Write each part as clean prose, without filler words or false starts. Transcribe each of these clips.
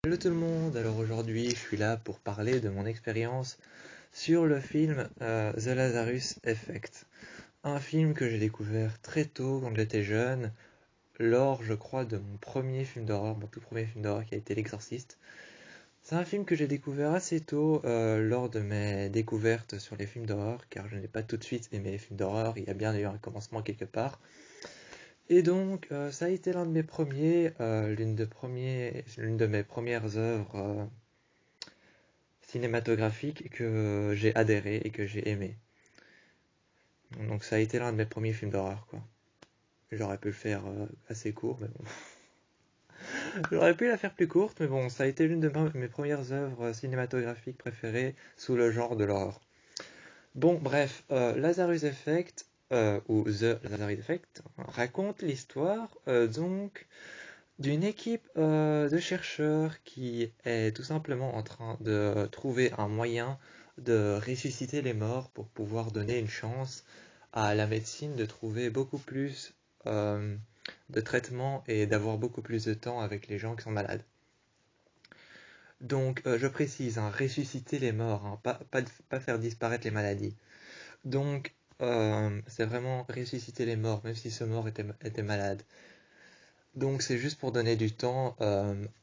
Hello tout le monde, alors aujourd'hui je suis là pour parler de mon expérience sur le film The Lazarus Effect. Un film que j'ai découvert très tôt quand j'étais jeune, lors je crois de mon premier film d'horreur, mon tout premier film d'horreur qui a été L'Exorciste. C'est un film que j'ai découvert assez tôt lors de mes découvertes sur les films d'horreur, car je n'ai pas tout de suite aimé les films d'horreur, il y a bien eu un commencement quelque part. Et donc, ça a été l'un de mes premiers, l'une de mes premières œuvres cinématographique que j'ai adhéré et que j'ai aimé. Donc ça a été l'un de mes premiers films d'horreur, quoi. J'aurais pu le faire assez court, mais bon. J'aurais pu la faire plus courte, mais bon, ça a été l'une de mes premières œuvres cinématographiques préférées sous le genre de l'horreur. Bon, bref, Lazarus Effect, ou The Lazarus Effect, raconte l'histoire, donc, d'une équipe de chercheurs qui est tout simplement en train de trouver un moyen de ressusciter les morts pour pouvoir donner une chance à la médecine de trouver beaucoup plus euh, de traitements et d'avoir beaucoup plus de temps avec les gens qui sont malades. Donc, je précise, hein, ressusciter les morts, hein, pas faire disparaître les maladies. Donc, c'est vraiment ressusciter les morts, même si ce mort était malade. Donc c'est juste pour donner du temps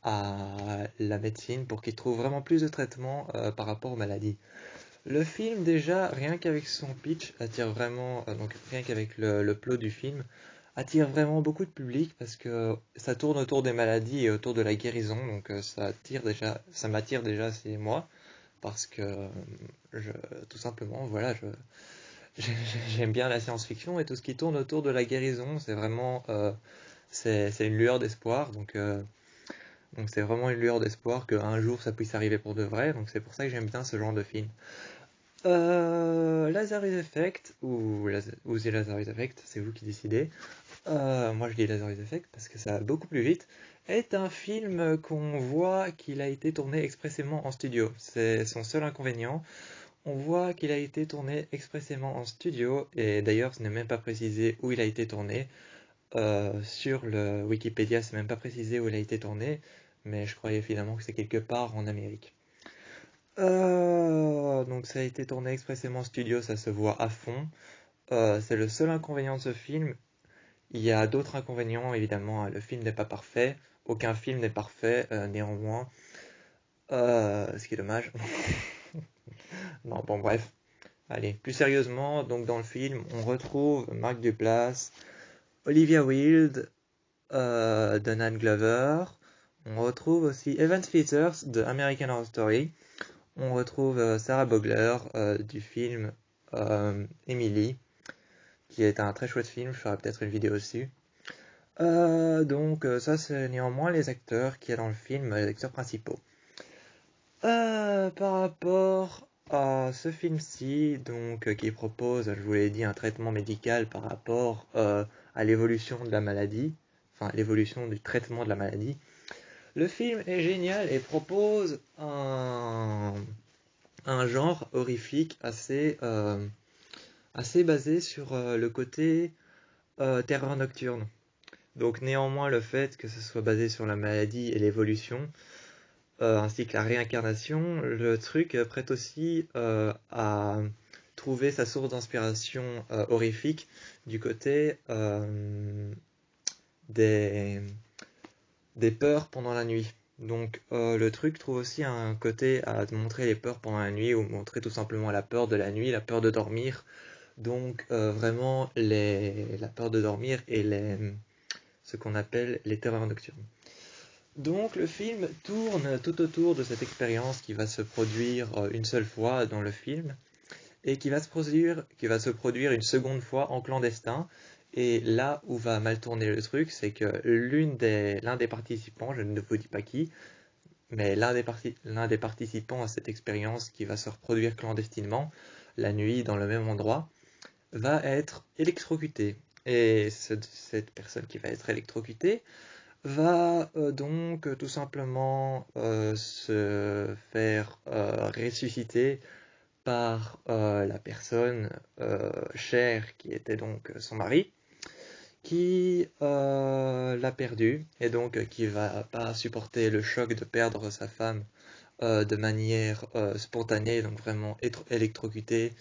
à la médecine pour qu'ils trouvent vraiment plus de traitements par rapport aux maladies. Le film déjà, rien qu'avec son pitch, attire vraiment, donc rien qu'avec le plot du film, attire vraiment beaucoup de public parce que ça tourne autour des maladies et autour de la guérison, donc ça m'attire déjà, c'est moi, parce que je, tout simplement, voilà, j'ai- j'aime bien la science-fiction et tout ce qui tourne autour de la guérison, c'est vraiment c'est une lueur d'espoir, donc c'est vraiment une lueur d'espoir qu'un jour ça puisse arriver pour de vrai, donc c'est pour ça que j'aime bien ce genre de film. Lazarus Effect, ou The Lazarus Effect, c'est vous qui décidez. Moi je dis Lazarus Effect parce que ça va beaucoup plus vite, est un film qu'on voit qu'il a été tourné expressément en studio. C'est son seul inconvénient. On voit qu'il a été tourné expressément en studio, et d'ailleurs ce n'est même pas précisé où il a été tourné. Sur le Wikipédia, c'est même pas précisé où il a été tourné, mais je croyais finalement que c'est quelque part en Amérique. Donc ça a été tourné expressément en studio, ça se voit à fond. C'est le seul inconvénient de ce film. Il y a d'autres inconvénients, évidemment, hein. Le film n'est pas parfait. Aucun film n'est parfait, néanmoins. Ce qui est dommage. Non, bon, bref. Allez, plus sérieusement, donc dans le film, on retrouve Mark Duplass, Olivia Wilde, Donald Glover. On retrouve aussi Evan Peters de American Horror Story. On retrouve Sarah Bogler du film Emily, qui est un très chouette film. Je ferai peut-être une vidéo dessus. Donc ça, c'est néanmoins les acteurs qui y a dans le film, les acteurs principaux. Par rapport à ce film-ci, donc qui propose, je vous l'ai dit, un traitement médical par rapport à l'évolution de la maladie, enfin l'évolution du traitement de la maladie. Le film est génial et propose un genre horrifique assez basé sur le côté terreur nocturne. Donc néanmoins le fait que ce soit basé sur la maladie et l'évolution, ainsi que la réincarnation, le truc prête aussi à trouver sa source d'inspiration horrifique du côté des, des peurs pendant la nuit. Donc le truc trouve aussi un côté à montrer les peurs pendant la nuit ou montrer tout simplement la peur de la nuit, la peur de dormir. Donc vraiment la peur de dormir et ce qu'on appelle les terreurs nocturnes. Donc le film tourne tout autour de cette expérience qui va se produire une seule fois dans le film et qui va se produire une seconde fois en clandestin. Et là où va mal tourner le truc, c'est que l'un des participants, je ne vous dis pas qui, mais l'un des participants à cette expérience qui va se reproduire clandestinement la nuit dans le même endroit, va être électrocuté. Et cette personne qui va être électrocutée va donc tout simplement se faire ressusciter par la personne chère qui était donc son mari, qui l'a perdu et donc qui va pas supporter le choc de perdre sa femme de manière spontanée, donc vraiment être électrocuté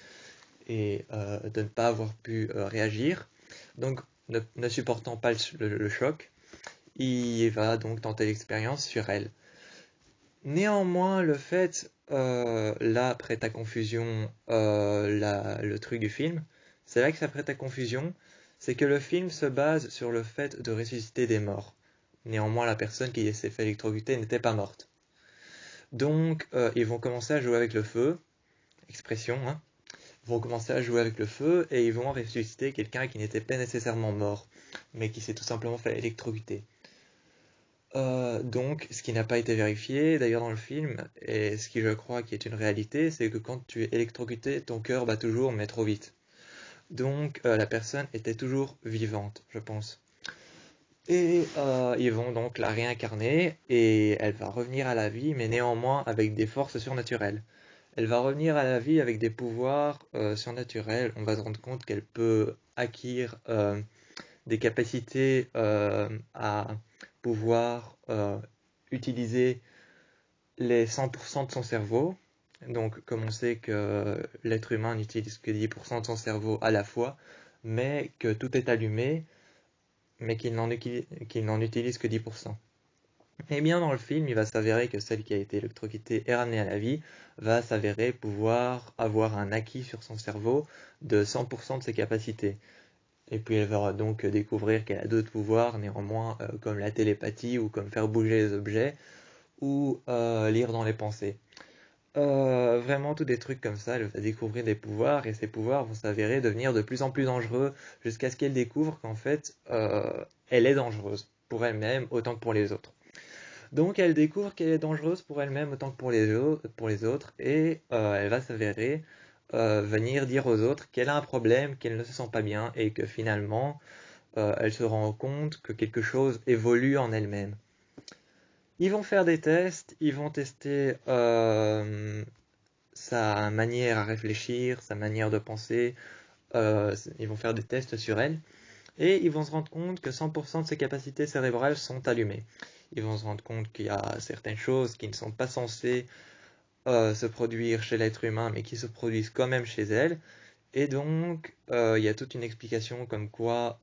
et de ne pas avoir pu réagir. Donc ne supportant pas le choc, il va donc tenter l'expérience sur elle. Néanmoins, le fait, là, après ta confusion, le truc du film, c'est là que ça prête à confusion, c'est que le film se base sur le fait de ressusciter des morts. Néanmoins, la personne qui s'est fait électrocuter n'était pas morte. Donc, ils vont commencer à jouer avec le feu, expression, hein. Ils vont commencer à jouer avec le feu et ils vont ressusciter quelqu'un qui n'était pas nécessairement mort, mais qui s'est tout simplement fait électrocuter. Donc, ce qui n'a pas été vérifié d'ailleurs dans le film, et ce qui je crois qui est une réalité, c'est que quand tu es électrocuté, ton cœur bat toujours, mais trop vite. Donc, la personne était toujours vivante, je pense. Et ils vont donc la réincarner, et elle va revenir à la vie, mais néanmoins avec des forces surnaturelles. Elle va revenir à la vie avec des pouvoirs surnaturels. On va se rendre compte qu'elle peut acquérir des capacités à pouvoir utiliser les 100% de son cerveau. Donc, comme on sait que l'être humain n'utilise que 10% de son cerveau à la fois, mais que tout est allumé, mais qu'il n'en utilise que 10%. Eh bien, dans le film, il va s'avérer que celle qui a été électrocutée et ramenée à la vie va s'avérer pouvoir avoir un acquis sur son cerveau de 100% de ses capacités. Et puis elle va donc découvrir qu'elle a d'autres pouvoirs, néanmoins, comme la télépathie, ou comme faire bouger les objets, ou lire dans les pensées. Vraiment, tous des trucs comme ça, elle va découvrir des pouvoirs, et ces pouvoirs vont s'avérer devenir de plus en plus dangereux, jusqu'à ce qu'elle découvre qu'en fait, elle est dangereuse, pour elle-même, autant que pour les autres. Donc elle découvre qu'elle est dangereuse pour elle-même autant que pour les autres, et elle va s'avérer venir dire aux autres qu'elle a un problème, qu'elle ne se sent pas bien, et que finalement, elle se rend compte que quelque chose évolue en elle-même. Ils vont faire des tests, ils vont tester sa manière à réfléchir, sa manière de penser, ils vont faire des tests sur elle, et ils vont se rendre compte que 100% de ses capacités cérébrales sont allumées. Ils vont se rendre compte qu'il y a certaines choses qui ne sont pas censées se produire chez l'être humain, mais qui se produisent quand même chez elle. Et donc, il y a toute une explication comme quoi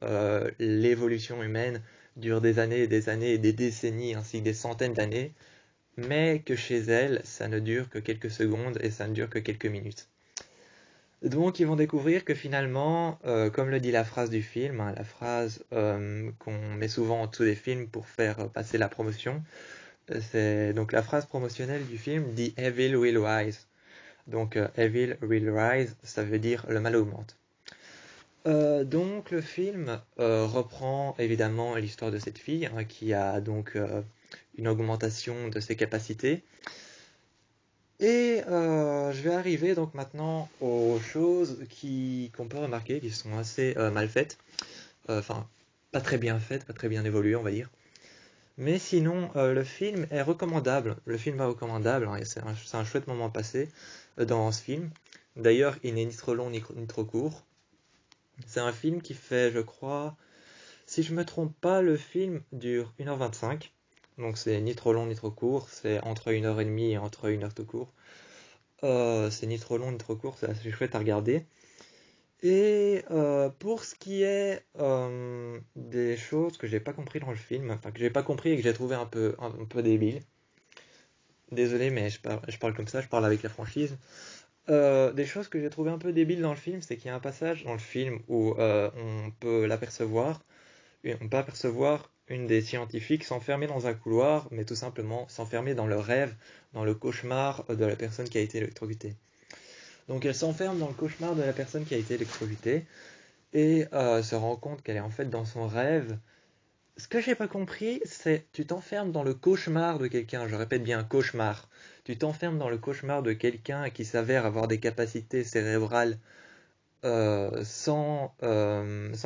l'évolution humaine dure des années et des années et des décennies, ainsi que des centaines d'années, mais que chez elle, ça ne dure que quelques secondes et ça ne dure que quelques minutes. Donc, ils vont découvrir que finalement, comme le dit la phrase du film, hein, la phrase qu'on met souvent en dessous des films pour faire passer la promotion, c'est donc la phrase promotionnelle du film dit Evil will rise. Donc, Evil will rise, ça veut dire le mal augmente. Donc, le film reprend évidemment l'histoire de cette fille hein, qui a donc une augmentation de ses capacités. Et je vais arriver donc maintenant aux choses qu'on peut remarquer, qui sont assez mal faites, enfin pas très bien faites, pas très bien évoluées on va dire. Mais sinon, le film est recommandable, le film est recommandable, hein, et c'est un chouette moment passé dans ce film. D'ailleurs, il n'est ni trop long ni trop court. C'est un film qui fait, je crois, si je me trompe pas, le film dure 1h25. Donc c'est ni trop long ni trop court, c'est entre 1h30 et entre 1h tout court. C'est ni trop long ni trop court, c'est assez chouette à regarder. Et pour ce qui est des choses que j'ai pas compris dans le film, enfin que j'ai pas compris et que j'ai trouvé un peu débile. Désolé, mais je parle comme ça, je parle avec la franchise. Des choses que j'ai trouvé un peu débiles dans le film, c'est qu'il y a un passage dans le film où on peut l'apercevoir, on peut apercevoir une des scientifiques s'enfermer dans un couloir, mais tout simplement s'enfermer dans le rêve, dans le cauchemar de la personne qui a été électrocutée. Donc elle s'enferme dans le cauchemar de la personne qui a été électrocutée et se rend compte qu'elle est en fait dans son rêve. Ce que j'ai pas compris, c'est tu t'enfermes dans le cauchemar de quelqu'un, je répète bien cauchemar. Tu t'enfermes dans le cauchemar de quelqu'un qui s'avère avoir des capacités cérébrales sans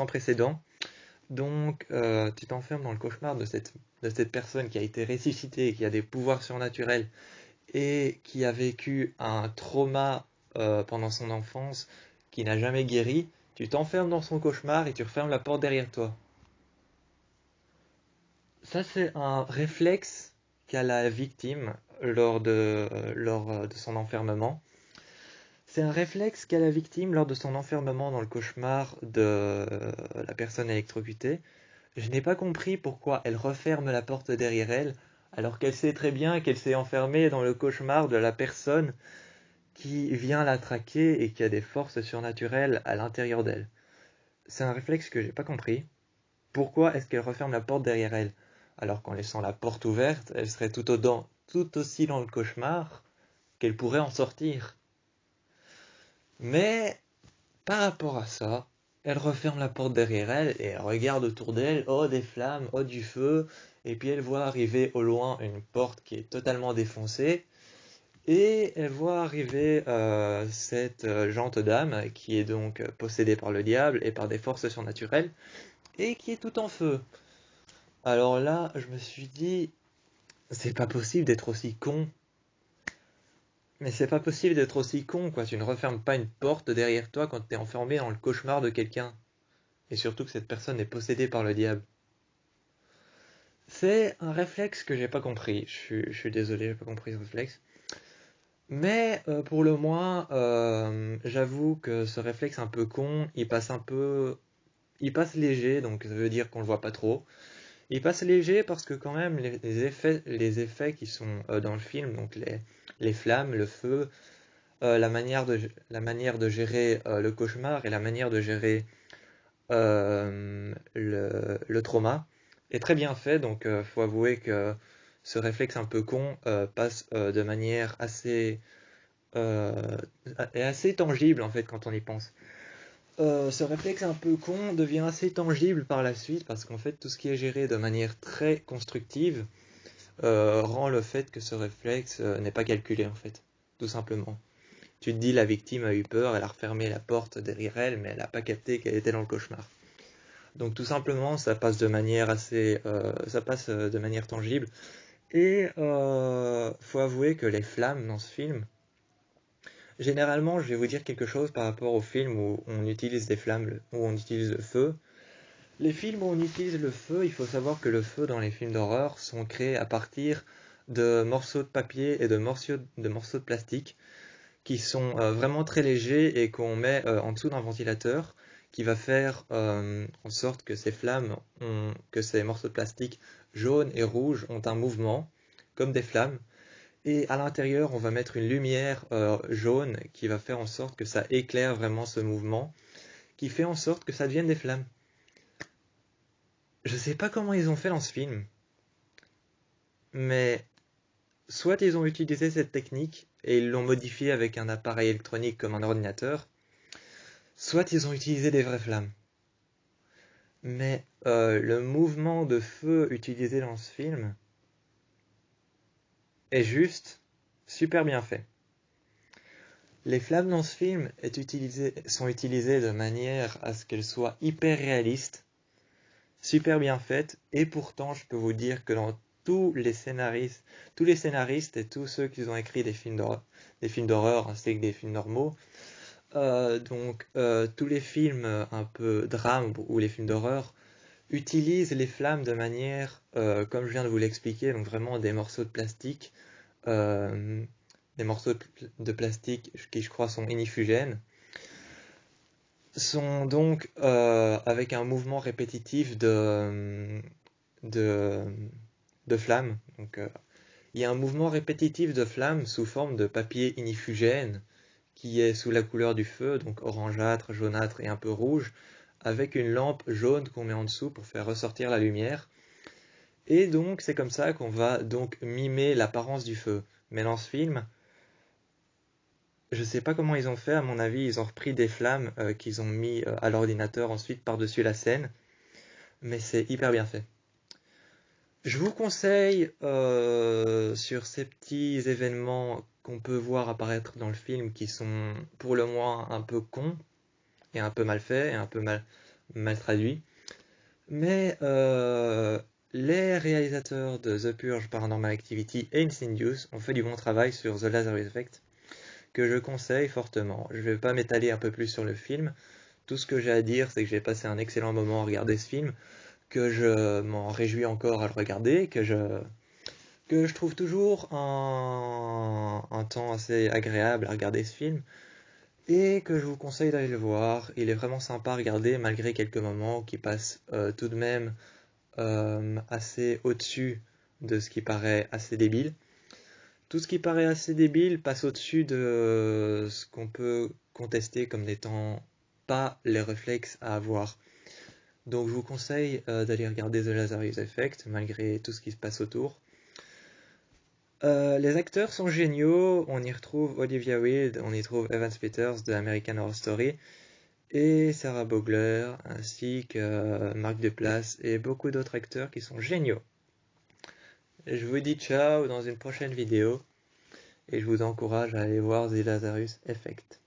précédent. Donc, tu t'enfermes dans le cauchemar de cette personne qui a été ressuscitée, qui a des pouvoirs surnaturels et qui a vécu un trauma pendant son enfance qui n'a jamais guéri. Tu t'enfermes dans son cauchemar et tu refermes la porte derrière toi. Ça, c'est un réflexe qu'a la victime lors de son enfermement. C'est un réflexe qu'a la victime lors de son enfermement dans le cauchemar de la personne électrocutée. Je n'ai pas compris pourquoi elle referme la porte derrière elle, alors qu'elle sait très bien qu'elle s'est enfermée dans le cauchemar de la personne qui vient la traquer et qui a des forces surnaturelles à l'intérieur d'elle. C'est un réflexe que j'ai pas compris. Pourquoi est-ce qu'elle referme la porte derrière elle? Alors qu'en laissant la porte ouverte, elle serait tout aussi dans le cauchemar qu'elle pourrait en sortir. Mais par rapport à ça, elle referme la porte derrière elle et elle regarde autour d'elle, oh des flammes, oh du feu, et puis elle voit arriver au loin une porte qui est totalement défoncée, et elle voit arriver cette gente dame qui est donc possédée par le diable et par des forces surnaturelles, et qui est tout en feu. Alors là, je me suis dit, c'est pas possible d'être aussi con. Mais c'est pas possible d'être aussi con, quoi. Tu ne refermes pas une porte derrière toi quand t'es enfermé dans le cauchemar de quelqu'un. Et surtout que cette personne est possédée par le diable. C'est un réflexe que j'ai pas compris. Je suis désolé, j'ai pas compris ce réflexe. Mais pour le moins, j'avoue que ce réflexe un peu con, il passe léger, donc ça veut dire qu'on le voit pas trop. Il passe léger parce que quand même les effets qui sont dans le film, donc les flammes, le feu, la manière de gérer le cauchemar et la manière de gérer le trauma est très bien fait, donc faut avouer que ce réflexe un peu con passe de manière euh, assez tangible en fait quand on y pense. Ce réflexe un peu con devient assez tangible par la suite parce qu'en fait tout ce qui est géré de manière très constructive rend le fait que ce réflexe n'est pas calculé en fait, tout simplement. Tu te dis la victime a eu peur, elle a refermé la porte derrière elle, mais elle n'a pas capté qu'elle était dans le cauchemar. Donc tout simplement, ça passe de manière tangible. Et faut avouer que les flammes dans ce film, généralement, je vais vous dire quelque chose par rapport aux films où on utilise des flammes, où on utilise le feu. Les films où on utilise le feu, il faut savoir que le feu dans les films d'horreur sont créés à partir de morceaux de papier et de morceaux de plastique qui sont vraiment très légers et qu'on met en dessous d'un ventilateur qui va faire en sorte que que ces morceaux de plastique jaunes et rouges ont un mouvement comme des flammes. Et à l'intérieur, on va mettre une lumière jaune qui va faire en sorte que ça éclaire vraiment ce mouvement, qui fait en sorte que ça devienne des flammes. Je sais pas comment ils ont fait dans ce film, mais soit ils ont utilisé cette technique et ils l'ont modifiée avec un appareil électronique comme un ordinateur, soit ils ont utilisé des vraies flammes. Mais le mouvement de feu utilisé dans ce film est juste super bien fait. Les flammes dans ce film sont utilisées de manière à ce qu'elles soient hyper réalistes, super bien faites, et pourtant je peux vous dire que dans tous les scénaristes et tous ceux qui ont écrit des films d'horreur ainsi que des films normaux, tous les films un peu drame ou les films d'horreur utilisent les flammes de manière, comme je viens de vous l'expliquer, donc vraiment euh, des morceaux de plastique qui je crois sont inifugènes, sont donc avec un mouvement répétitif de, de flammes. Donc, il y a un mouvement répétitif de flammes sous forme de papier inifugène qui est sous la couleur du feu, donc orangeâtre, jaunâtre et un peu rouge, avec une lampe jaune qu'on met en dessous pour faire ressortir la lumière. Et donc c'est comme ça qu'on va donc mimer l'apparence du feu. Mais dans ce film, je sais pas comment ils ont fait, à mon avis ils ont repris des flammes qu'ils ont mis à l'ordinateur ensuite par-dessus la scène, mais c'est hyper bien fait. Je vous conseille sur ces petits événements qu'on peut voir apparaître dans le film qui sont pour le moins un peu cons et un peu mal faits et un peu mal traduits. Mais les réalisateurs de The Purge, Paranormal Activity et Insidious ont fait du bon travail sur The Lazarus Effect, que je conseille fortement. Je ne vais pas m'étaler un peu plus sur le film. Tout ce que j'ai à dire, c'est que j'ai passé un excellent moment à regarder ce film, que je m'en réjouis encore à le regarder, que je trouve toujours un temps assez agréable à regarder ce film, et que je vous conseille d'aller le voir. Il est vraiment sympa à regarder malgré quelques moments qui passent tout de même assez au-dessus de ce qui paraît assez débile. Tout ce qui paraît assez débile passe au-dessus de ce qu'on peut contester comme n'étant pas les réflexes à avoir. Donc je vous conseille d'aller regarder The Lazarus Effect malgré tout ce qui se passe autour. Les acteurs sont géniaux, on y retrouve Olivia Wilde, on y trouve Evan Peters de American Horror Story et Sarah Bogler ainsi que Mark Duplass et beaucoup d'autres acteurs qui sont géniaux. Et je vous dis ciao dans une prochaine vidéo et je vous encourage à aller voir The Lazarus Effect.